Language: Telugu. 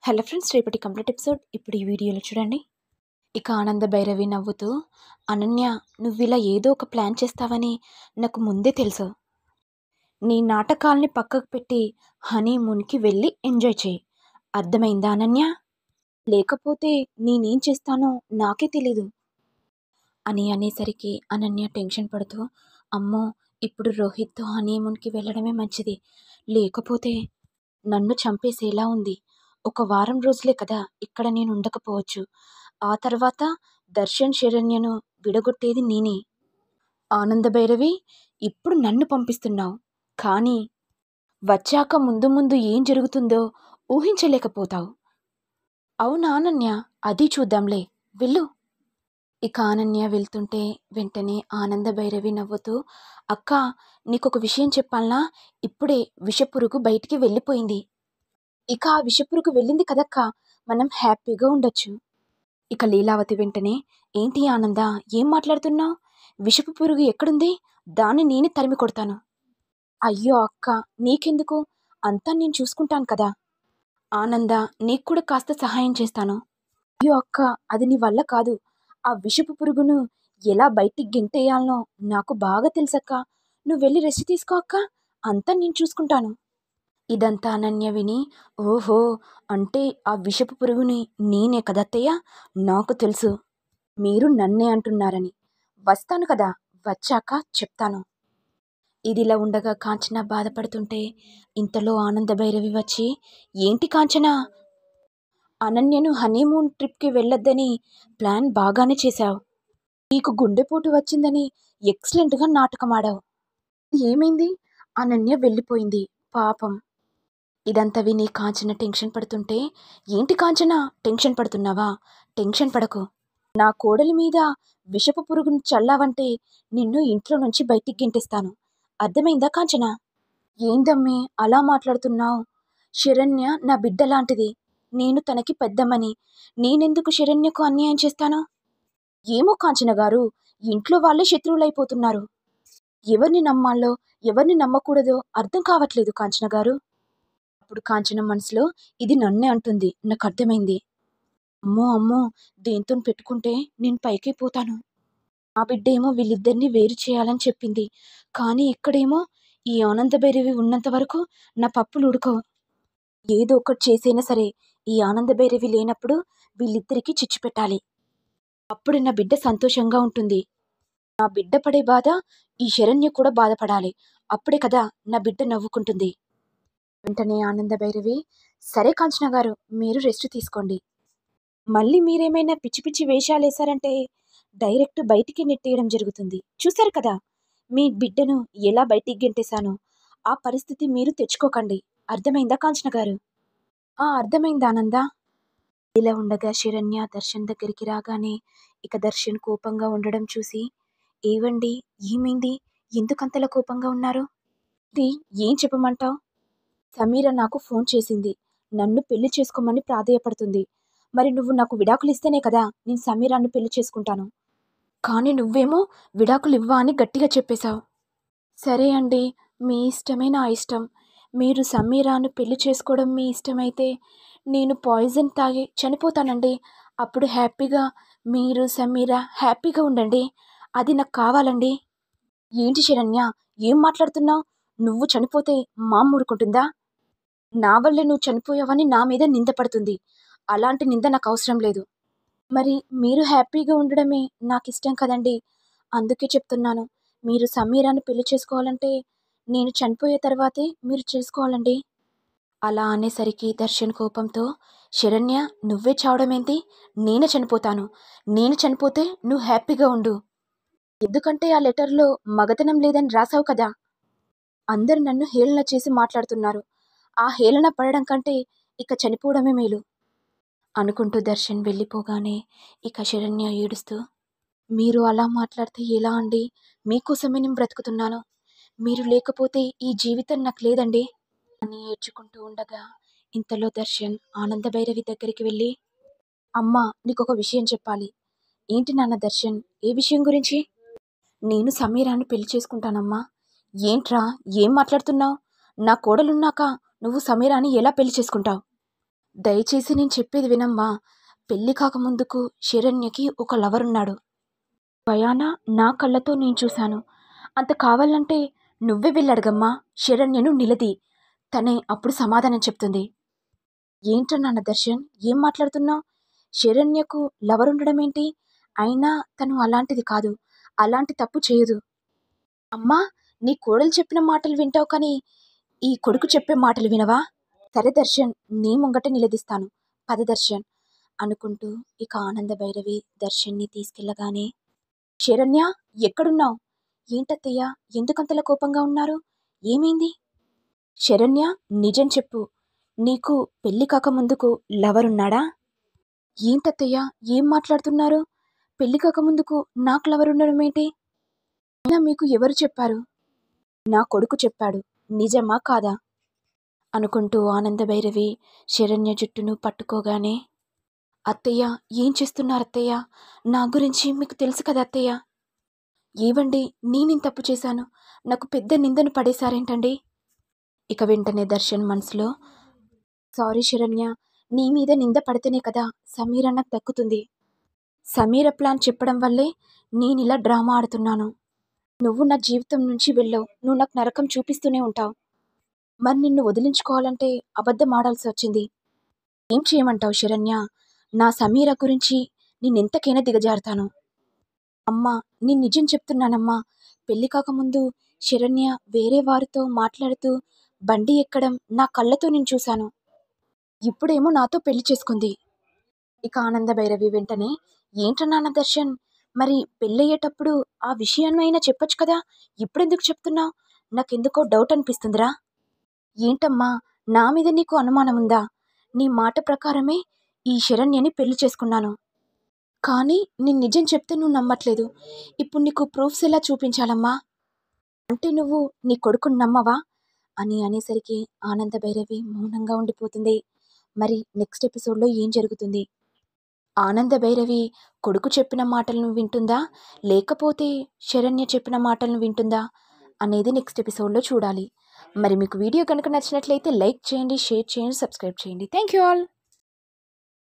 హలో ఫ్రెండ్స్, రేపటి కంప్లీట్ ఎపిసోడ్ ఇప్పుడు ఈ వీడియోలో చూడండి. ఇక ఆనంద భైరవి నవ్వుతూ, అనన్య, నువ్విలా ఏదో ఒక ప్లాన్ చేస్తావని నాకు ముందే తెలుసు. నీ నాటకాల్ని పక్కకు పెట్టి హనీమూన్కి వెళ్ళి ఎంజాయ్ చేయి. అర్థమైందా అనన్య? లేకపోతే నేనేం చేస్తానో నాకే తెలీదు అని అనేసరికి అనన్య టెన్షన్ పడుతూ, అమ్మో, ఇప్పుడు రోహిత్తో హనీమూన్కి వెళ్ళడమే మంచిది. లేకపోతే నన్ను చంపేసేలా ఉంది. ఒక వారం రోజులే కదా ఇక్కడ నేను ఉండకపోవచ్చు. ఆ తర్వాత దర్శన్ శరణ్యను విడగొట్టేది నేనే. ఆనంద భైరవి, ఇప్పుడు నన్ను పంపిస్తున్నావు, కానీ వచ్చాక ముందు ముందు ఏం జరుగుతుందో ఊహించలేకపోతావు. అవునా అనన్య? అది చూద్దాంలే, వెళ్ళు. ఇక అనన్య వెళ్తుంటే వెంటనే ఆనంద భైరవి నవ్వుతూ, అక్క, నీకొక విషయం చెప్పాలనా? ఇప్పుడే విషపురుగు బయటికి వెళ్ళిపోయింది. ఇక ఆ విషపురుగు వెళ్ళింది కదక్క, మనం హ్యాపీగా ఉండొచ్చు. ఇక లీలావతి వెంటనే, ఏంటి ఆనంద, ఏం మాట్లాడుతున్నావు? విషపు పురుగు ఎక్కడుంది? దాన్ని నేనే తరిమి కొడతాను. అయ్యో అక్క, నీకెందుకు? అంతా నేను చూసుకుంటాను కదా. ఆనంద, నీకు కూడా కాస్త సహాయం చేస్తాను. అయ్యో అక్క, అది నీ వల్ల కాదు. ఆ విషపు పురుగును ఎలా బయటికి గెంటేయాలనో నాకు బాగా తెలుసక్క. నువ్వు వెళ్ళి రెస్ట్ తీసుకో అక్క, అంతా నేను చూసుకుంటాను. ఇదంతా అనన్య విని, ఓహో, అంటే ఆ విషపు పురుగుని నేనే కదత్తయ్య, నాకు తెలుసు. మీరు నన్నే అంటున్నారని. వస్తాను కదా, వచ్చాక చెప్తాను. ఇదిలా ఉండగా కాంచన బాధపడుతుంటే ఇంతలో ఆనంద భైరవి వచ్చి, ఏంటి కాంచన, అనన్యను హనీమూన్ ట్రిప్కి వెళ్ళొద్దని ప్లాన్ బాగానే చేశావు. నీకు గుండెపోటు వచ్చిందని ఎక్సలెంట్గా నాటకమాడావు. ఏమైంది? అనన్య వెళ్ళిపోయింది పాపం. ఇదంతా విని కాంచన టెన్షన్ పడుతుంటే, ఏంటి కాంచన, టెన్షన్ పడుతున్నావా? టెన్షన్ పడకు. నా కోడలి మీద విషపు పురుగును చల్లావంటే నిన్ను ఇంట్లో నుంచి బయటికి గెంటేస్తాను. అర్థమైందా కాంచన? ఏందమ్మి అలా మాట్లాడుతున్నావు? శరణ్య నా బిడ్డ లాంటిది. నేను తనకి పెద్దమ్మని. నేనెందుకు శరణ్యకు అన్యాయం చేస్తాను? ఏమో కాంచన గారు, ఇంట్లో వాళ్ళే శత్రువులైపోతున్నారు. ఎవరిని నమ్మాలో ఎవరిని నమ్మకూడదో అర్థం కావట్లేదు కాంచన గారు. అప్పుడు కాంచన మనసులో, ఇది నన్నే అంటుంది, నాకు అర్థమైంది. అమ్మో అమ్మో, దేంతో పెట్టుకుంటే నేను పైకైపోతాను. ఆ బిడ్డేమో వీళ్ళిద్దరిని వేరు చేయాలని చెప్పింది, కానీ ఇక్కడేమో ఈ ఆనంద భైరవి ఉన్నంత వరకు నా పప్పులు ఉడకవు. ఏదో ఒకటి చేసైనా సరే ఈ ఆనంద భైరవి లేనప్పుడు వీళ్ళిద్దరికీ చిచ్చు పెట్టాలి. అప్పుడు నా బిడ్డ సంతోషంగా ఉంటుంది. నా బిడ్డ పడే బాధ ఈ శరణ్య కూడా బాధపడాలి. అప్పుడే కదా నా బిడ్డ నవ్వుకుంటుంది. వెంటనే ఆనంద భైరవి, సరే కాంచన గారు, మీరు రెస్ట్ తీసుకోండి. మళ్ళీ మీరేమైనా పిచ్చి పిచ్చి వేషాలేశారంటే డైరెక్ట్ బయటికి నెట్టేయడం జరుగుతుంది. చూశారు కదా మీ బిడ్డను ఎలా బయటికి గెంటేశానో. ఆ పరిస్థితి మీరు తెచ్చుకోకండి. అర్థమైందా కాంచన గారు? అర్థమైందా ఆనంద? ఇలా ఉండగా శరణ్య దర్శన్ దగ్గరికి రాగానే ఇక దర్శన్ కోపంగా ఉండడం చూసి, ఏవండి, ఏమైంది? ఎందుకంతలా కోపంగా ఉన్నారు? ఇది ఏం చెప్పమంటావు? సమీర నాకు ఫోన్ చేసింది. నన్ను పెళ్లి చేసుకోమని ప్రాధేయపడుతుంది. మరి నువ్వు నాకు విడాకులు ఇస్తేనే కదా నేను సమీరాన్ని పెళ్లి చేసుకుంటాను. కానీ నువ్వేమో విడాకులు ఇవ్వా అని గట్టిగా చెప్పేశావు. సరే అండి, మీ ఇష్టమే నా ఇష్టం. మీరు సమీరాను పెళ్లి చేసుకోవడం మీ ఇష్టమైతే నేను పాయిజన్ తాగి చనిపోతానండి. అప్పుడు హ్యాపీగా మీరు సమీర హ్యాపీగా ఉండండి. అది నాకు కావాలండి. ఏంటి శరణ్య, ఏం మాట్లాడుతున్నావు? నువ్వు చనిపోతే మా ఊరుకుంటుందా? నా వల్ల నువ్వు చనిపోయావని నా మీద నింద పడుతుంది. అలాంటి నింద నాకు అవసరం లేదు. మరి మీరు హ్యాపీగా ఉండడమే నాకు ఇష్టం కదండి. అందుకే చెప్తున్నాను. మీరు సమీరాన్ని పెళ్లి చేసుకోవాలంటే నేను చనిపోయే తర్వాతే మీరు చేసుకోవాలండి. అలా అనేసరికి దర్శన్ కోపంతో, శరణ్య, నువ్వే చావడమేంటి? నేనే చనిపోతాను. నేను చనిపోతే నువ్వు హ్యాపీగా ఉండు. ఎందుకంటే ఆ లెటర్లో మగతనం లేదని రాసావు కదా. అందరు నన్ను హేళన చేసి మాట్లాడుతున్నారు. ఆ హేళన పడడం కంటే ఇక చనిపోవడమే మేలు అనుకుంటూ దర్శన్ వెళ్ళిపోగానే ఇక శరణ్య ఏడుస్తూ, మీరు అలా మాట్లాడితే ఎలా అండి? మీకోసమే నేను బ్రతుకుతున్నాను. మీరు లేకపోతే ఈ జీవితం నాకు లేదండి అని ఏడ్చుకుంటూ ఉండగా ఇంతలో దర్శన్ ఆనంద భైరవి దగ్గరికి వెళ్ళి, అమ్మా, నీకొక విషయం చెప్పాలి. ఏంటి నాన్న దర్శన్? ఏ విషయం గురించి? నేను సమీరాన్ని పెళ్లి చేసుకుంటానమ్మా. ఏంట్రా, ఏం మాట్లాడుతున్నావు? నా కోడలున్నాక నువ్వు సమీరాన్ని ఎలా పెళ్లి చేసుకుంటావు? దయచేసి నేను చెప్పేది వినమ్మా. పెళ్లి కాకముందుకు శరణ్యకి ఒక లవర్ ఉన్నాడు. భయాన నా కళ్ళతో నేను చూశాను. అంత కావాలంటే నువ్వే వెళ్ళడగమ్మా శరణ్యను నిలది. తనే అప్పుడు సమాధానం చెప్తుంది. ఏంట్రా నాన్న దర్శన్, ఏం మాట్లాడుతున్నావు? శరణ్యకు లవర్ ఉండడం ఏంటి? అయినా తను అలాంటిది కాదు, అలాంటి తప్పు చేయదు. అమ్మా, నీ కోడలు చెప్పిన మాటలు వింటావు కానీ ఈ కొడుకు చెప్పే మాటలు వినవా? సరే దర్శన్, నీ ముంగట నిలదీస్తాను, పద దర్శన్ అనుకుంటూ ఇక ఆనంద భైరవి దర్శన్ని తీసుకెళ్ళగానే, శరణ్య ఎక్కడున్నావు? ఏంటత్తయ్య, ఎందుకంతలా కోపంగా ఉన్నారు? ఏమైంది? శరణ్య, నిజం చెప్పు, నీకు పెళ్లి కాకముందుకు లవర్ ఉన్నాడా? ఏంటత్తయ్య, ఏం మాట్లాడుతున్నారు? పెళ్లి కాకముందుకు నాకు లవర్ ఉండడం ఏంటి? అయినా మీకు ఎవరు చెప్పారు? నా కొడుకు చెప్పాడు, నిజమా కాదా అనుకుంటూ ఆనంద భైరవి శరణ్య జుట్టును పట్టుకోగానే, అత్తయ్య ఏం చేస్తున్నారు అత్తయ్య? నా గురించి మీకు తెలుసు కదా అత్తయ్య. ఏవండి, నేనేం తప్పు చేశాను? నాకు పెద్ద నిందను పడేశారేంటండి? ఇక వెంటనే దర్శన్ మనసులో, సారీ శరణ్య, నీ మీద నింద పడితేనే కదా సమీర నాకు దక్కుతుంది. సమీర ప్లాన్ చెప్పడం వల్లే నేనిలా డ్రామా ఆడుతున్నాను. నువ్వు నా జీవితం నుంచి వెళ్ళావు, నువ్వు నాకు నరకం చూపిస్తూనే ఉంటావు. మరి నిన్ను వదిలించుకోవాలంటే అబద్ధం ఆడాల్సి వచ్చింది. ఏం చేయమంటావు శరణ్య? నా సమీర గురించి నేనెంతకైనా దిగజారుతాను. అమ్మా, నేను నిజం చెప్తున్నానమ్మా. పెళ్లి కాకముందు శరణ్య వేరే వారితో మాట్లాడుతూ బండి ఎక్కడం నా కళ్ళతో నేను చూశాను. ఇప్పుడేమో నాతో పెళ్లి చేసుకుంది. ఇక ఆనంద భైరవి వెంటనే, ఏంట్రా నాన్న దర్శన్, మరి పెళ్ళయ్యేటప్పుడు ఆ విషయాన్నైనా చెప్పొచ్చు కదా, ఇప్పుడెందుకు చెప్తున్నావు? నాకెందుకో డౌట్ అనిపిస్తుందిరా. ఏంటమ్మా, నా మీద నీకు అనుమానం ఉందా? నీ మాట ప్రకారమే ఈ శరణ్యని పెళ్లి చేసుకున్నాను. కానీ నేను నిజం చెప్తే నువ్వు నమ్మట్లేదు. ఇప్పుడు నీకు ప్రూఫ్స్ ఎలా చూపించాలమ్మా? అంటే నువ్వు నీ కొడుకుని నమ్మవా అని అనేసరికి ఆనంద భైరవి మౌనంగా ఉండిపోతుంది. మరి నెక్స్ట్ ఎపిసోడ్లో ఏం జరుగుతుంది? ఆనంద భైరవి కొడుకు చెప్పిన మాటలను వింటుందా, లేకపోతే శరణ్య చెప్పిన మాటలను వింటుందా అనేది నెక్స్ట్ ఎపిసోడ్లో చూడాలి. మరి మీకు వీడియో కనుక నచ్చినట్లయితే లైక్ చేయండి, షేర్ చేయండి, సబ్స్క్రైబ్ చేయండి. Thank you all.